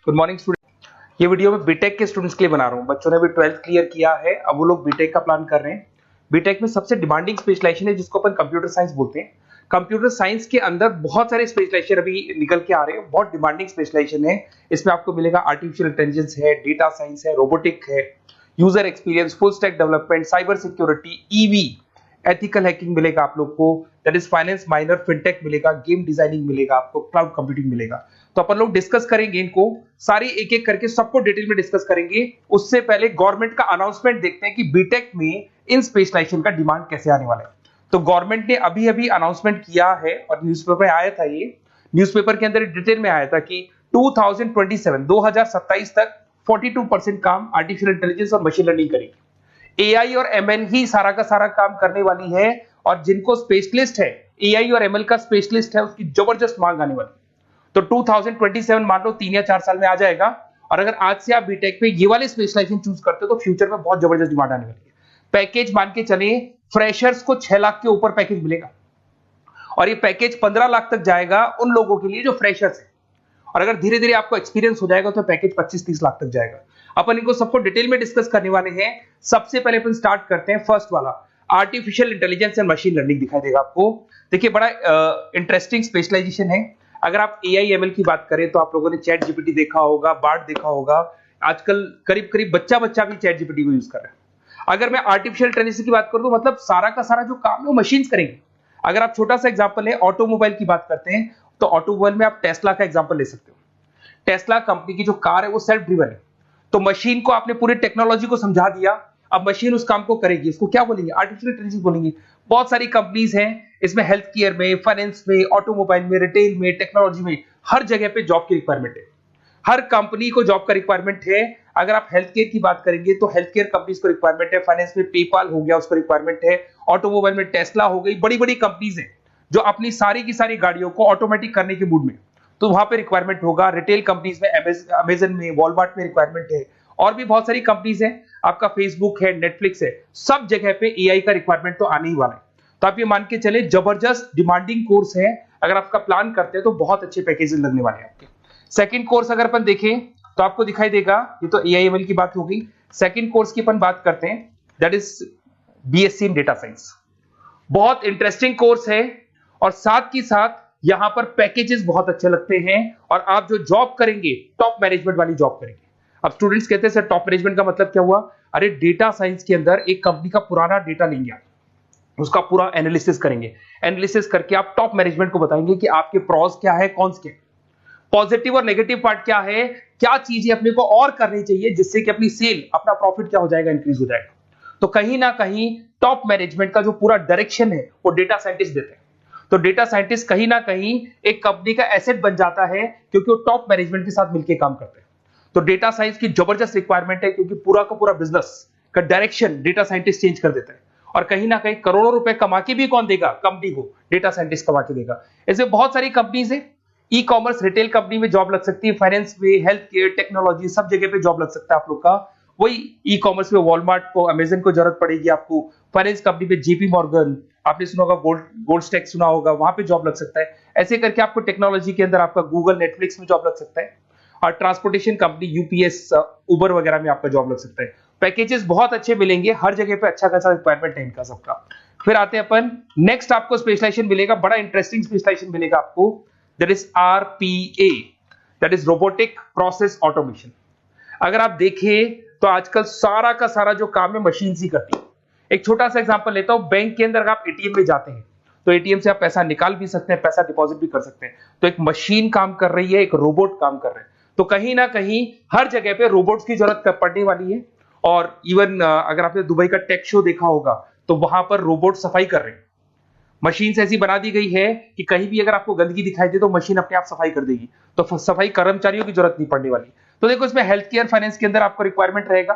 Good morning student. ये video मैं BTech के स्टूडेंट्स के लिए बना रहा हूँ। बच्चों ने भी 12th क्लियर किया है, अब वो लोग बीटेक का प्लान कर रहे हैं। बीटेक में सबसे डिमांडिंग स्पेशलाइजेशन है जिसको अपन कंप्यूटर साइंस बोलते हैं। कंप्यूटर साइंस के अंदर बहुत सारे स्पेशलाइजेशन अभी निकल के आ रहे हैं, बहुत डिमांडिंग स्पेशलाइजेशन है। इसमें आपको मिलेगा आर्टिफिशियल इंटेलिजेंस है, डेटा साइंस है, रोबोटिक है, user experience, full stack development, cyber security, EV, ethical hacking मिलेगा आप लोग को, that is finance minor, fintech मिलेगा, गेम डिजाइनिंग मिलेगा आपको, क्लाउड कंप्यूटिंग मिलेगा। तो अपन लोग डिस्कस करेंगे इनको सारी एक एक करके, सबको डिटेल में डिस्कस करेंगे। उससे पहले गवर्नमेंट का अनाउंसमेंट देखते हैं कि बीटेक में इन स्पेशलाइजेशन का डिमांड कैसे आने वाला है। तो गवर्नमेंट ने अभी अभी अनाउंसमेंट किया है और न्यूज़पेपर में आया था, ये न्यूज़पेपर के अंदर डिटेल में आया था कि 2027 तक 42% काम आर्टिफिशियल इंटेलिजेंस और मशीन लर्निंग करेगी। एआई और एमएल ही सारा का सारा काम करने वाली है, और जिनको स्पेशलिस्ट है, एआई और एमएल का स्पेशलिस्ट है, उसकी जबरदस्त मांग आने वाली है। तो 2027 मान लो 3 या 4 साल में आ जाएगा। और अगर आज से आप बीटेक पे ये वाले स्पेशलाइजेशन चूज करते हो तो फ्यूचर में बहुत जबरदस्त डिमांड आने वाली है। पैकेज मान के चले, फ्रेशर्स को 6 लाख के ऊपर पैकेज मिलेगा, और ये पैकेज 15 लाख तक जाएगा उन लोगों के लिए जो फ्रेशर्स है। और अगर धीरे धीरे आपको एक्सपीरियंस हो जाएगा तो पैकेज 25-30 लाख तक जाएगा। अपन इनको सबको डिटेल में डिस्कस करने वाले हैं। सबसे पहले अपन स्टार्ट करते हैं फर्स्ट वाला, artificial intelligence and machine learning दिखाई देगा आपको। देखिए बड़ा इंटरेस्टिंग स्पेशलाइजेशन है। अगर आप एआई एमएल की बात करें तो आप लोगों ने चैट जीपीटी देखा होगा, बार्ड देखा होगा। आजकल करीब करीब बच्चा भी चैट जीपीटी को यूज कर रहा है। अगर मैं आर्टिफिशियल इंटेलिजेंस की बात करूं तो मतलब सारा का सारा जो काम है वो मशीन्स करेंगे। अगर आप छोटा सा एग्जांपल है, ऑटोमोबाइल की बात करते हैं तो ऑटोमोबाइल में आप टेस्ला का एग्जांपल ले सकते हो। टेस्ला कंपनी की जो कार है वो सेल्फ ड्रिवन है। तो मशीन को आपने पूरी टेक्नोलॉजी को समझा दिया, अब मशीन उस काम को करेगी। इसको क्या बोलेंगे? आर्टिफिशियल इंटेलिजेंस बोलेंगे। बहुत सारी कंपनीज हैं इसमें, हेल्थ केयर में, फाइनेंस में, ऑटोमोबाइल में, रिटेल में, टेक्नोलॉजी में, हर जगह पे जॉब की रिक्वायरमेंट है। हर कंपनी को जॉब का रिक्वायरमेंट है। अगर आप हेल्थ केयर की बात करेंगे तो हेल्थ केयर कंपनीज को रिक्वायरमेंट है, फाइनेंस में पेपाल हो गया उसको रिक्वायरमेंट है, ऑटोमोबाइल में टेस्ला हो गई, बड़ी बड़ी कंपनीज हैं जो अपनी सारी की सारी गाड़ियों को ऑटोमेटिक करने के मूड में, तो वहां पे रिक्वायरमेंट होगा। रिटेल कंपनीज में अमेजन में, वॉलमार्ट में रिक्वायरमेंट है, और भी बहुत सारी कंपनीज हैं, आपका फेसबुक है, नेटफ्लिक्स है, सब जगह पे एआई का रिक्वायरमेंट तो आने ही वाला है। तो आप ये मान के चले जबरदस्त डिमांडिंग कोर्स है। अगर आपका प्लान करते हैं तो बहुत अच्छे पैकेजेस लगने वाले हैं आपके। सेकंड कोर्स अगर अपन देखें तो आपको दिखाई देगा, ये तो एआई एमएल की बात हो गई। सेकंड कोर्स की अपन बात करते हैं, that is BSc in data science. बहुत इंटरेस्टिंग कोर्स है, और साथ ही साथ यहां पर पैकेजेस बहुत अच्छे लगते हैं, और आप जो जॉब करेंगे टॉप मैनेजमेंट वाली जॉब करेंगे। अब स्टूडेंट्स कहते हैं सर टॉप मैनेजमेंट का मतलब क्या हुआ? अरे डेटा साइंस के अंदर एक कंपनी का पुराना डेटा लेंगे आप, उसका पूरा एनालिसिस करेंगे, एनालिसिस करके आप टॉप मैनेजमेंट को बताएंगे कि आपके प्रॉस क्या है, कौन से पॉजिटिव और नेगेटिव पार्ट क्या है, क्या चीजें अपने को और करनी चाहिए जिससे कि अपनी सेल, अपना प्रॉफिट क्या हो जाएगा, इंक्रीज हो जाएगा। तो कहीं ना कहीं टॉप मैनेजमेंट का जो पूरा डायरेक्शन है वो डेटा साइंटिस्ट देते हैं। तो डेटा साइंटिस्ट कहीं ना कहीं एक कंपनी का एसेट बन जाता है, क्योंकि वो टॉप मैनेजमेंट के साथ मिलकर काम करते हैं। तो डेटा साइंस की जबरदस्त रिक्वायरमेंट है, क्योंकि पूरा का पूरा बिजनेस का डायरेक्शन डेटा साइंटिस्ट चेंज कर देता है। और कहीं ना कहीं करोड़ों रुपए कमा के भी कौन देगा? कंपनी को डेटा साइंटिस्ट कमा के देगा। ऐसे बहुत सारी कंपनीज है, ई कॉमर्स, रिटेल कंपनी में जॉब लग सकती है, फाइनेंस में, हेल्थ केयर, टेक्नोलॉजी, सब जगह पे जॉब लग सकता है आप लोग का। वही ई कॉमर्स में वॉलमार्ट को, अमेजन को जरूरत पड़ेगी आपको। फाइनेंस कंपनी में जेपी मॉर्गन, आपने सुना होगा, गोल्ड स्टैक सुना होगा, वहां पे जॉब लग सकता है। ऐसे करके आपको टेक्नोलॉजी के अंदर आपका गूगल, नेटफ्लिक्स में जॉब लग सकता है। और ट्रांसपोर्टेशन कंपनी यूपीएस, उबर वगैरह में आपका जॉब लग सकता है। पैकेजेस बहुत अच्छे मिलेंगे, हर जगह पे अच्छा खासा रिक्वायरमेंट है इनका सबका। फिर आते हैं अपन नेक्स्ट, आपको स्पेशलाइजेशन मिलेगा, बड़ा इंटरेस्टिंग स्पेशलाइजेशन मिलेगा आपको, that is RPA, that is robotic process automation. अगर आप देखें तो आजकल सारा का सारा जो काम है मशीन ही करती है। एक छोटा सा एग्जांपल लेता हूं, बैंक के अंदर अगर आप एटीएम में जाते हैं तो एटीएम से आप पैसा निकाल भी सकते हैं, पैसा डिपॉजिट भी कर सकते हैं। तो एक मशीन काम कर रही है, एक रोबोट काम कर रहे हैं। तो कहीं ना कहीं हर जगह पे रोबोट्स की जरूरत पड़ने वाली है। और इवन अगर आपने दुबई का टेक शो देखा होगा तो वहां पर रोबोट सफाई कर रहे हैं। मशीन ऐसी बना दी गई है कि कहीं भी अगर आपको गंदगी दिखाई दे तो मशीन अपने आप सफाई कर देगी, तो सफाई कर्मचारियों की जरूरत नहीं पड़ने वाली। तो देखो इसमें हेल्थ केयर, फाइनेंस के अंदर आपको रिक्वायरमेंट रहेगा,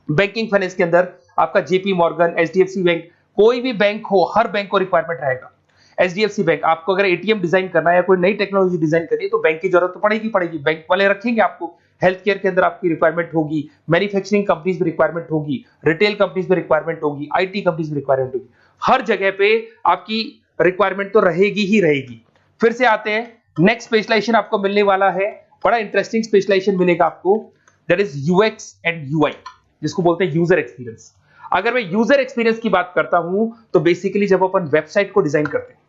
बैंकिंग फाइनेंस के अंदर आपका जेपी मॉर्गन, एचडीएफसी बैंक, कोई भी बैंक हो, हर बैंक को रिक्वायरमेंट रहेगा। एचडीएफसी बैंक, आपको अगर एटीएम डिजाइन करना है या कोई नई टेक्नोलॉजी डिजाइन करनी है तो बैंक की जरूरत तो पड़ेगी, बैंक वाले रखेंगे आपको। हेल्थ केयर के अंदर आपकी रिक्वायरमेंट होगी, मैन्युफैक्चरिंग कंपनीज में रिक्वायरमेंट होगी, रिटेल कंपनीज में रिक्वायरमेंट होगी, आईटी कंपनीज में रिक्वायरमेंट होगी। हर जगह पे आपकी रिक्वायरमेंट तो रहेगी ही रहेगी। फिर से आते हैं, नेक्स्ट स्पेशलाइजेशन आपको मिलने वाला है बड़ा इंटरेस्टिंग स्पेशलाइजेशन मिलेगा आपको, that is UX and UI, जिसको बोलते हैं यूजर एक्सपीरियंस। अगर मैं यूजर एक्सपीरियंस की बात करता हूं तो बेसिकली जब अपन वेबसाइट को डिजाइन करते हैं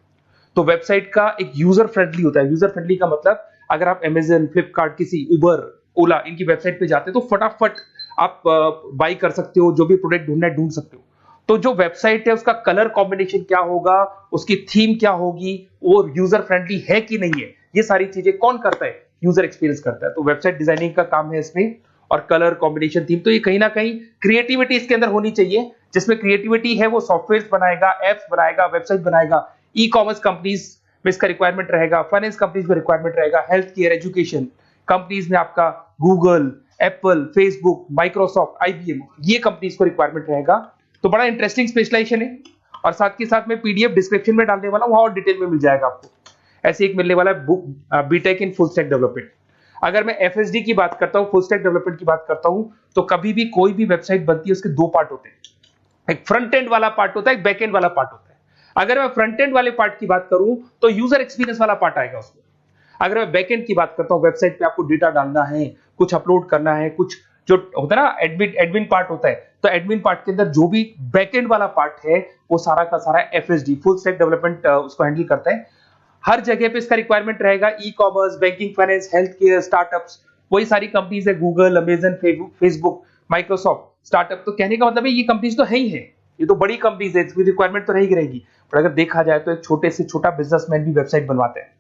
तो वेबसाइट का एक यूजर फ्रेंडली होता है। यूजर फ्रेंडली का मतलब अगर आप अमेजन, फ्लिपकार्ट, किसी उबर, ओला इनकी वेबसाइट पे जाते हैं तो फटाफट आप बाई कर सकते हो, जो भी प्रोडक्ट ढूंढना है ढूंढ सकते हो। तो जो वेबसाइट है उसका कलर कॉम्बिनेशन क्या होगा, उसकी थीम क्या होगी, वो यूजर फ्रेंडली है कि नहीं है, ये सारी चीजें कौन करता है, यूजर एक्सपीरियंस करता है। तो वेबसाइट डिजाइनिंग का काम है इसमें, और कलर कॉम्बिनेशन, थीम, तो ये कहीं ना कहीं क्रिएटिविटी इसके अंदर होनी चाहिए। जिसमें क्रिएटिविटी है वो सॉफ्टवेयर बनाएगा, एप्स बनाएगा, वेबसाइट बनाएगा। ई कॉमर्स कंपनीज में इसका रिक्वायरमेंट रहेगा, फाइनेंस कंपनीज में रिक्वायरमेंट रहेगा, हेल्थ केयर, एजुकेशन कंपनीज में आपका Google, Apple, Facebook, Microsoft, IBM, ये कंपनीज को रिक्वायरमेंट रहेगा। तो बड़ा इंटरेस्टिंग स्पेशलाइजेशन है, और साथ के साथ में पीडीएफ डिस्क्रिप्शन में डालने वाला हूं, वहां और डिटेल में मिल जाएगा आपको। ऐसे एक मिलने वाला है book, BTech in full stack development. अगर मैं एफएसडी की बात करता हूं, फुल स्टैक डेवलपमेंट की बात करता हूं, तो कभी भी कोई भी वेबसाइट बनती है उसके दो पार्ट होते हैं, एक फ्रंट एंड वाला पार्ट होता है, एक बैक एंड वाला पार्ट होता है। अगर मैं फ्रंट एंड वाले पार्ट की बात करूं तो यूजर एक्सपीरियंस वाला पार्ट आएगा उसमें। अगर मैं बैक एंड की बात करता हूं, वेबसाइट पे आपको डेटा डालना है, कुछ अपलोड करना है, कुछ जो होता है ना एडमिन पार्ट होता है, तो एडमिन पार्ट के अंदर जो भी बैक एंड वाला पार्ट है वो सारा का सारा एफएसडी, फुल स्टैक डेवलपमेंट, उसको हैंडल करता है। हर जगह पे इसका रिक्वायरमेंट रहेगा। E commerce, banking, finance, health care, startups, वही सारी कंपनीज है, Google, Amazon, Facebook, Microsoft, startup. तो कहने का मतलब है ये कंपनीज तो है ही है, ये तो बड़ी कंपनीज है, इसकी रिक्वायरमेंट तो रहेगी। पर अगर देखा जाए तो एक छोटे से छोटा बिजनेसमैन भी वेबसाइट बनवाते हैं।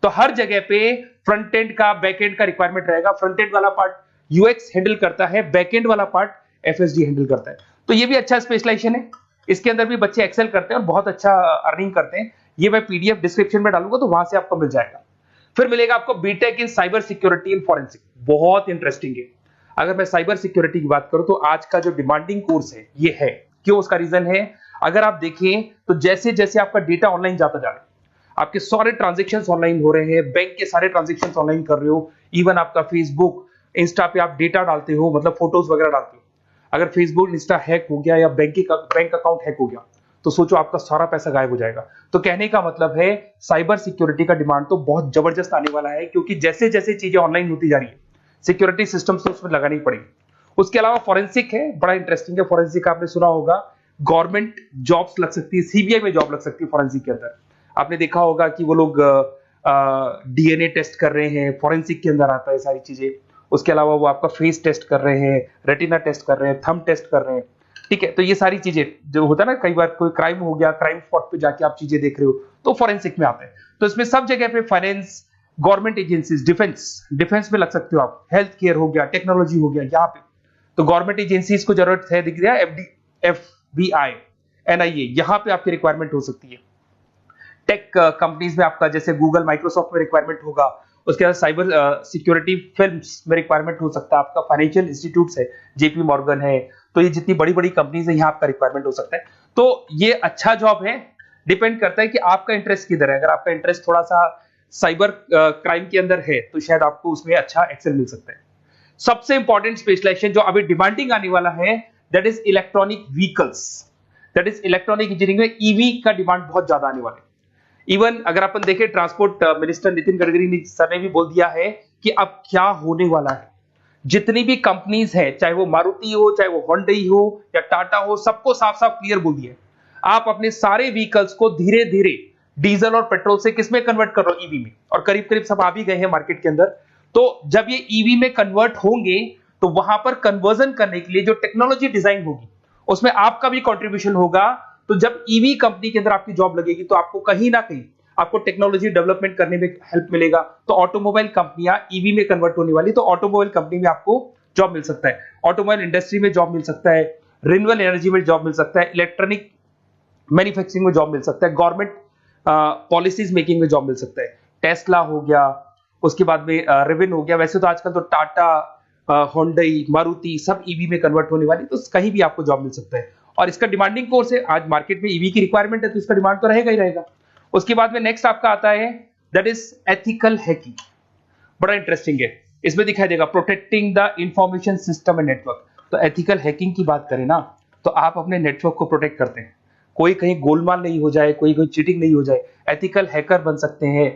तो हर जगह पे फ्रंट एंड का, बैक एंड का रिक्वायरमेंट रहेगा। फ्रंट एंड वाला पार्ट यूएक्स हैंडल करता है, बैक एंड वाला पार्ट एफएसडी हैंडल करता है। तो ये भी अच्छा स्पेशलाइजेशन है, इसके अंदर भी बच्चे एक्सेल करते हैं और बहुत अच्छा अर्निंग करते हैं। ये मैं पीडीएफ डिस्क्रिप्शन में डालूंगा तो वहां से आपको मिल जाएगा। फिर मिलेगा आपको BTech in cyber security and forensic, बहुत इंटरेस्टिंग है। अगर मैं साइबर सिक्योरिटी की बात करूं तो आज का जो डिमांडिंग कोर्स है ये है। क्यों? उसका रीजन है, अगर आप देखें तो जैसे जैसे आपका डेटा ऑनलाइन जाता जा रहा है, आपके सारे ट्रांजेक्शंस ऑनलाइन हो रहे हैं, बैंक के सारे ट्रांजेक्शंस ऑनलाइन कर रहे हो, इवन आपका फेसबुक, इंस्टा पे आप डेटा डालते हो, मतलब फोटोज वगैरह डालते हो। अगर फेसबुक, इंस्टा हैक हो गया या बैंक अकाउंट हैक हो गया तो सोचो आपका सारा पैसा गायब हो जाएगा। तो कहने का मतलब है साइबर सिक्योरिटी का डिमांड तो बहुत जबरदस्त आने वाला है, क्योंकि जैसे जैसे चीजें ऑनलाइन होती जा रही है सिक्योरिटी सिस्टम्स तो उसमें लगानी पड़ेगी। उसके अलावा फॉरेंसिक है, बड़ा इंटरेस्टिंग है। फॉरेंसिक आपने सुना होगा, गवर्नमेंट जॉब्स लग सकती है, सीबीआई में जॉब लग सकती है फॉरेंसिक के अंदर। आपने देखा होगा कि वो लोग डीएनए टेस्ट कर रहे हैं, फॉरेंसिक के अंदर आता है सारी चीजें। उसके अलावा वो आपका फेस टेस्ट कर रहे हैं, रेटिना टेस्ट कर रहे हैं, थंब टेस्ट कर रहे हैं, ठीक है। तो ये सारी चीजें जो होता है ना, कई बार कोई क्राइम हो गया, क्राइम स्पॉट पे जाके आप चीजें देख रहे हो तो फॉरेंसिक में आते हैं। तो इसमें सब जगह पे फाइनेंस, गवर्नमेंट एजेंसीज, डिफेंस में लग सकते हो आप, हेल्थ केयर हो गया, टेक्नोलॉजी हो गया, यहाँ पे तो गवर्नमेंट एजेंसीज को जरूरत है, दिख रहा है, एफबीआई, एनआईए, यहाँ पे आपकी रिक्वायरमेंट हो सकती है। टेक कंपनीज में आपका जैसे गूगल, माइक्रोसॉफ्ट में रिक्वायरमेंट होगा। उसके बाद साइबर सिक्योरिटी फिल्म्स में रिक्वायरमेंट हो सकता है आपका, फाइनेंशियल इंस्टीट्यूट्स है, जेपी मॉर्गन है, तो ये जितनी बड़ी बड़ी कंपनीज है यहाँ आपका रिक्वायरमेंट हो सकता है। तो ये अच्छा जॉब है, डिपेंड करता है कि आपका इंटरेस्ट किधर है। अगर आपका इंटरेस्ट थोड़ा सा साइबर क्राइम के अंदर है तो शायद आपको उसमें अच्छा एक्सेल मिल सकता है। सबसे इंपॉर्टेंट स्पेशलाइजेशन जो अभी डिमांडिंग आने वाला है, that is electronic vehicles, that is electronic engineering में ईवी का डिमांड बहुत ज्यादा आने वाला है। इवन अगर अपन देखें, transport minister Nitin Gadkari sir ने भी बोल दिया है कि अब क्या होने वाला है, जितनी भी कंपनीज है, चाहे वो मारुति हो, चाहे वो होंडई हो या टाटा हो, सबको साफ साफ क्लियर बोल दिया, आप अपने सारे व्हीकल्स को धीरे धीरे डीजल और पेट्रोल से किसमें कन्वर्ट कर रहे हो, ईवी में। और करीब करीब सब आ भी गए हैं मार्केट के अंदर। तो जब ये ईवी में कन्वर्ट होंगे तो वहां पर कन्वर्जन करने के लिए जो टेक्नोलॉजी डिजाइन होगी उसमें आपका भी कंट्रीब्यूशन होगा। तो जब ईवी कंपनी के अंदर आपकी जॉब लगेगी तो आपको कहीं ना कहीं आपको टेक्नोलॉजी डेवलपमेंट करने में हेल्प मिलेगा। तो ऑटोमोबाइल कंपनियां ईवी में कन्वर्ट होने वाली, तो ऑटोमोबाइल कंपनी में आपको जॉब मिल सकता है, ऑटोमोबाइल इंडस्ट्री में जॉब मिल सकता है, रिन्यूएबल एनर्जी में जॉब मिल सकता है, इलेक्ट्रॉनिक मैन्युफैक्चरिंग में जॉब मिल सकता है, गवर्नमेंट पॉलिसीज मेकिंग में जॉब मिल सकता है, टेस्ला हो गया, उसके बाद में रिविन हो गया। वैसे तो आजकल तो टाटा, होंडई, मारुति सब ईवी में कन्वर्ट होने वाली, तो कहीं भी आपको जॉब मिल सकता है। और इसका डिमांडिंग कोर्स है, आज मार्केट में ईवी की रिक्वायरमेंट है तो इसका डिमांड तो रहेगा ही रहेगा। उसके बाद में नेक्स्ट आपका आता है, दैट इज एथिकल हैकिंग, बड़ा इंटरेस्टिंग है। इसमें दिखाई देगा protecting the information system and network. तो एथिकल हैकिंग की बात करें ना, तो आप अपने नेटवर्क को प्रोटेक्ट करते हैं, कोई कहीं गोलमाल नहीं हो जाए, कोई चीटिंग नहीं हो जाए। एथिकल हैकर बन सकते हैं,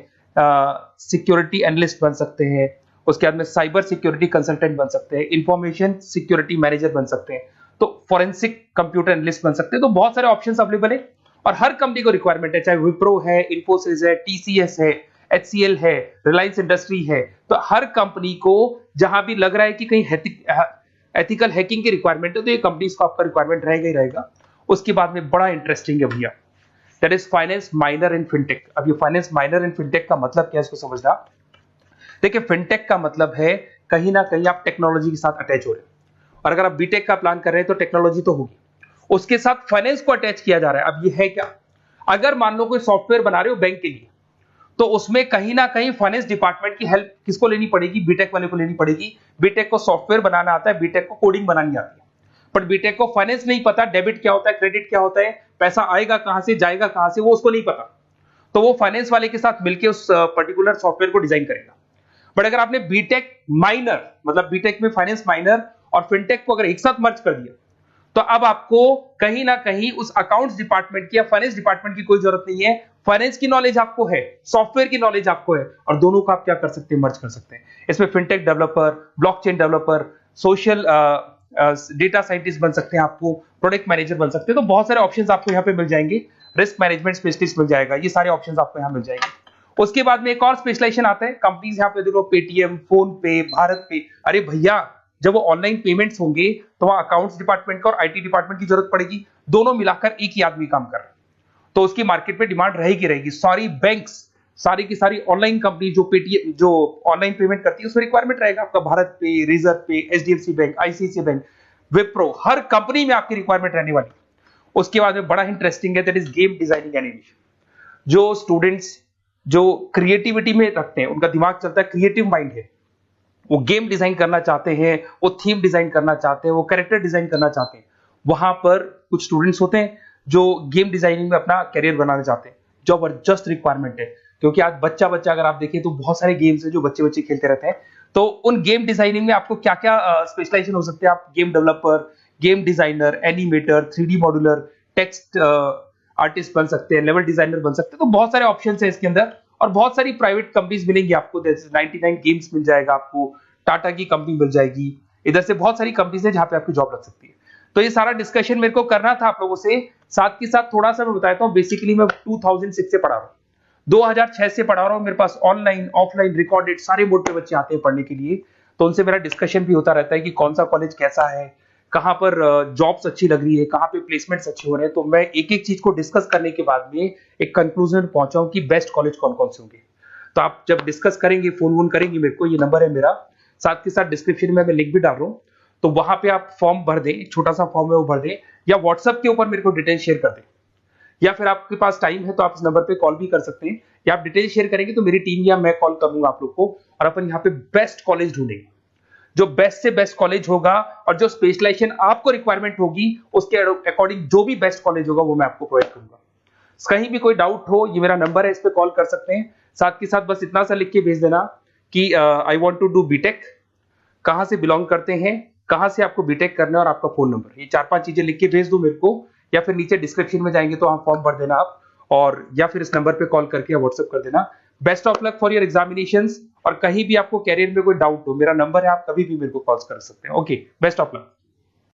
सिक्योरिटी एनालिस्ट बन सकते हैं, उसके बाद में साइबर सिक्योरिटी कंसल्टेंट बन सकते हैं, इंफॉर्मेशन सिक्योरिटी मैनेजर बन सकते हैं, तो फॉरेंसिक कंप्यूटर एनालिस्ट बन सकते हैं। तो बहुत सारे ऑप्शंस अवेलेबल है और हर कंपनी को रिक्वायरमेंट है, चाहे विप्रो है, इन्फोसिस है, टीसीएस है, एचसीएल है, रिलायंस इंडस्ट्री है। तो हर कंपनी को जहां भी लग रहा है कि कहीं एथिकल हैकिंग की रिक्वायरमेंट है तो ये कंपनीज को आपका रिक्वायरमेंट रहेगा ही रहेगा। उसके बाद में बड़ा इंटरेस्टिंग है भैया, that is finance minor in fintech. अब ये फाइनेंस माइनर इन फिनटेक का मतलब क्या है इसको समझना। देखिए फिनटेक का मतलब है कहीं ना कहीं आप टेक्नोलॉजी के साथ अटैच हो रहे हैं, और अगर आप बीटेक का प्लान कर रहे हैं तो टेक्नोलॉजी तो होगी, उसके साथ फाइनेंस को अटैच किया जा रहा है। अब ये है क्या, अगर मान लो कोई सॉफ्टवेयर बना रहे हो बैंक के लिए, तो उसमें कहीं ना कहीं फाइनेंस डिपार्टमेंट की हेल्प किसको लेनी पड़ेगी, बीटेक वाले को लेनी पड़ेगी। बीटेक को सॉफ्टवेयर बनाना आता है, बीटेक को कोडिंग बनानी आती है, बट बीटेक को फाइनेंस नहीं पता, डेबिट क्या होता है, क्रेडिट क्या होता है, पैसा आएगा कहां से जाएगा कहां से, वो उसको नहीं पता। तो वो फाइनेंस वाले के साथ मिलकर उस पर्टिकुलर सॉफ्टवेयर को डिजाइन करेगा। बट अगर आपने बीटेक माइनर मतलब बीटेक में फाइनेंस माइनर और फिनटेक को अगर एक साथ मर्ज कर दिया, तो अब आपको कहीं ना कहीं उस अकाउंट्स डिपार्टमेंट की या फाइनेंस डिपार्टमेंट की कोई जरूरत नहीं है। फाइनेंस की नॉलेज आपको है, सॉफ्टवेयर की नॉलेज आपको है, और दोनों को आप क्या कर सकते हैं, मर्ज कर सकते हैं। इसमें fintech developer, blockchain developer, social data scientist बन सकते हैं, आपको प्रोडक्ट मैनेजर बन सकते हैं। तो बहुत सारे ऑप्शंस आपको यहाँ पे मिल जाएंगे, रिस्क मैनेजमेंट स्पेशलिस्ट मिल जाएगा, ये सारे ऑप्शंस आपको यहाँ मिल जाएंगे। उसके बाद में एक और स्पेशलाइजेशन आता है, कंपनीज यहाँ पे देखो पेटीएम, फोन पे, भारत पे। अरे भैया जब वो ऑनलाइन पेमेंट्स होंगे तो वहां अकाउंट्स डिपार्टमेंट का और आईटी डिपार्टमेंट की जरूरत पड़ेगी, दोनों मिलाकर एक ही आदमी काम कर रहा है, तो उसकी मार्केट में डिमांड रहेगी रहेगी। सारी बैंक्स, सारी की सारी ऑनलाइन कंपनी जो पेटीएम जो ऑनलाइन पेमेंट करती है उसमें रिक्वायरमेंट रहेगा आपका, भारत पे, Razorpay, HDFC bank, ICICI bank, Wipro, हर कंपनी में आपकी रिक्वायरमेंट रहने वाली। उसके बाद में बड़ा इंटरेस्टिंग है, that is game designing animation. जो स्टूडेंट्स जो क्रिएटिविटी में रखते हैं, उनका दिमाग चलता है, क्रिएटिव माइंड है, वो गेम डिजाइन करना चाहते हैं, वो थीम डिजाइन करना चाहते हैं, वो कैरेक्टर डिजाइन करना चाहते हैं, वहां पर कुछ स्टूडेंट्स होते हैं जो गेम डिजाइनिंग में अपना करियर बनाना चाहते हैं। जबरदस्त रिक्वायरमेंट है, क्योंकि आज बच्चा बच्चा अगर आप देखें तो बहुत सारे गेम्स हैं जो बच्चे बच्चे खेलते रहते हैं। तो उन गेम डिजाइनिंग में आपको क्या क्या स्पेशलाइजेशन हो सकते हैं, आप game developer, game designer, animator, 3D modular, text artist बन सकते हैं, लेवल डिजाइनर बन सकते हैं। तो बहुत सारे ऑप्शन है इसके अंदर, और बहुत सारी प्राइवेट कंपनीज मिलेंगी आपको, जैसे 99 गेम्स मिल जाएगा आपको, टाटा की कंपनी मिल जाएगी, इधर से बहुत सारी कंपनीज है जहां पे आपकी जॉब लग सकती है। तो ये सारा डिस्कशन मेरे को करना था आप लोगों से, साथ के साथ थोड़ा सा मैं बताता हूँ। बेसिकली मैं 2006 से पढ़ा रहा हूँ, 2006 से पढ़ा रहा हूँ, मेरे पास ऑनलाइन ऑफलाइन रिकॉर्डेड सारे बोर्ड पे बच्चे आते हैं पढ़ने के लिए, तो उनसे मेरा डिस्कशन भी होता रहता है कि कौन सा कॉलेज कैसा है, कहाँ पर जॉब्स अच्छी लग रही है, कहाँ पे प्लेसमेंट्स अच्छे हो रहे हैं। तो मैं एक एक चीज को डिस्कस करने के बाद में एक कंक्लूजन पहुंचा हूं कि बेस्ट कॉलेज कौन कौन से होंगे। तो आप जब डिस्कस करेंगे, फोन वोन करेंगे मेरे को, ये नंबर है मेरा, साथ के साथ डिस्क्रिप्शन में मैं लिंक भी डाल रहा हूँ, तो वहां पे आप फॉर्म भर दें, एक छोटा सा फॉर्म है वो भर दें, या व्हाट्सएप के ऊपर मेरे को डिटेल शेयर कर दें, या फिर आपके पास टाइम है तो आप इस नंबर पे कॉल भी कर सकते हैं, या आप डिटेल शेयर करेंगे तो मेरी टीम या मैं कॉल करूंगा आप लोग को, और अपन यहाँ पे बेस्ट कॉलेज ढूंढेंगे, जो बेस्ट से बेस्ट कॉलेज होगा और जो स्पेशलाइजेशन आपको रिक्वायरमेंट होगी उसके अकॉर्डिंग जो भी बेस्ट कॉलेज होगा वो मैं आपको प्रोवाइड करूंगा। कहीं भी कोई डाउट हो, ये मेरा नंबर है, इस पे कॉल कर सकते हैं। साथ के साथ बस इतना सा लिख के भेज देना कि I want to do BTech, कहां से बिलोंग करते हैं, कहां से आपको बीटेक करना है, और आपका फोन नंबर, ये 4-5 चीजें लिख के भेज दो मेरे को, या फिर नीचे डिस्क्रिप्शन में जाएंगे तो आप फॉर्म भर देना आप, और या फिर इस नंबर पे कॉल करके या व्हाट्सएप कर देना। Best of luck for your examinations, और कहीं भी आपको कैरियर में कोई डाउट हो, मेरा नंबर है, आप कभी भी मेरे को कॉल कर सकते हैं। Okay, best of luck.